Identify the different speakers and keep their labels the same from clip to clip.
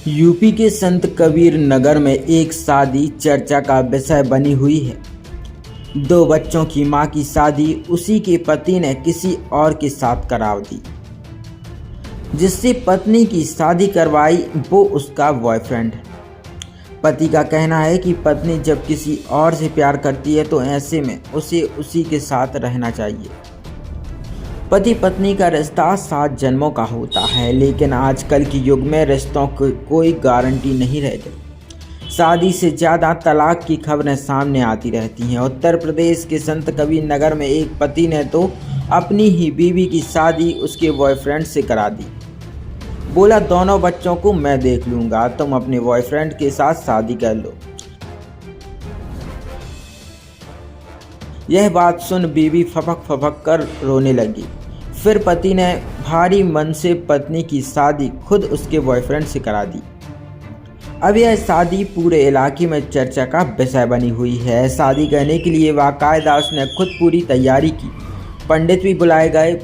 Speaker 1: UP के संत कबीर नगर में एक शादी चर्चा का विषय बनी हुई है। 2 बच्चों की मां की शादी उसी के पति ने किसी और के साथ करा दी। जिससे पत्नी की शादी करवाई वो उसका बॉयफ्रेंड है। पति का कहना है कि पत्नी जब किसी और से प्यार करती है तो ऐसे में उसे उसी के साथ रहना चाहिए। पति पत्नी का रिश्ता 7 जन्मों का होता है, लेकिन आजकल के युग में रिश्तों की कोई गारंटी नहीं रह गई। शादी से ज़्यादा तलाक की खबरें सामने आती रहती हैं। उत्तर प्रदेश के संत कबीर नगर में एक पति ने तो अपनी ही बीवी की शादी उसके बॉयफ्रेंड से करा दी। बोला, दोनों बच्चों को मैं देख लूँगा, तुम अपने बॉयफ्रेंड के साथ शादी कर लो। यह बात सुन बीवी फपक फपक कर रोने लगी। फिर पति ने भारी मन से पत्नी की शादी खुद उसके बॉयफ्रेंड से करा दी। अब यह शादी पूरे इलाके में चर्चा का विषय बनी हुई है। शादी करने के लिए बाकायदा उसने खुद पूरी तैयारी की। पंडित भी बुलाए गए।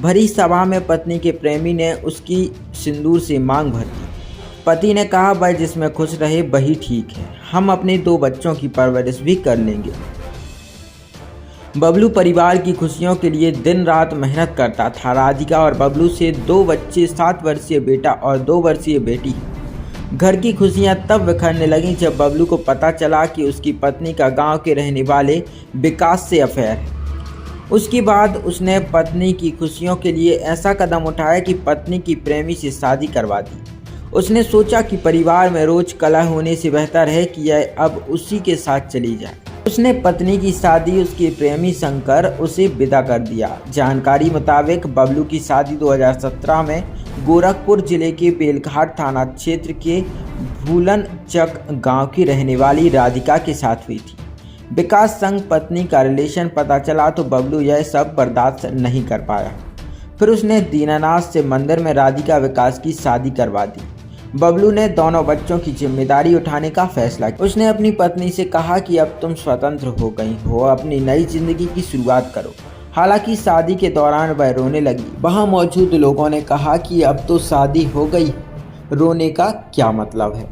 Speaker 1: भरी सभा में पत्नी के प्रेमी ने उसकी सिंदूर से मांग भर दी। पति ने कहा, भाई जिसमें खुश रहे वही ठीक है, हम अपने 2 बच्चों की परवरिश भी कर लेंगे। बबलू परिवार की खुशियों के लिए दिन रात मेहनत करता था। राधिका और बबलू से 2 बच्चे, 7 वर्षीय बेटा और 2 वर्षीय बेटी। घर की खुशियां तब बिखरने लगीं जब बबलू को पता चला कि उसकी पत्नी का गांव के रहने वाले विकास से अफेयर है। उसके बाद उसने पत्नी की खुशियों के लिए ऐसा कदम उठाया कि पत्नी की प्रेमी से शादी करवा दी। उसने सोचा कि परिवार में रोज कलह होने से बेहतर है कि यह अब उसी के साथ चली जाए। उसने पत्नी की शादी उसके प्रेमी शंकर उसे विदा कर दिया। जानकारी मुताबिक बबलू की शादी 2017 में गोरखपुर जिले के बेलघाट थाना क्षेत्र के भूलन चक गांव की रहने वाली राधिका के साथ हुई थी। विकास संग पत्नी का रिलेशन पता चला तो बबलू यह सब बर्दाश्त नहीं कर पाया। फिर उसने दीनानाथ से मंदिर में राधिका विकास की शादी करवा दी। बबलू ने दोनों बच्चों की जिम्मेदारी उठाने का फैसला किया। उसने अपनी पत्नी से कहा कि अब तुम स्वतंत्र हो गई हो, अपनी नई जिंदगी की शुरुआत करो। हालांकि शादी के दौरान वह रोने लगी। वहां मौजूद लोगों ने कहा कि अब तो शादी हो गई, रोने का क्या मतलब है।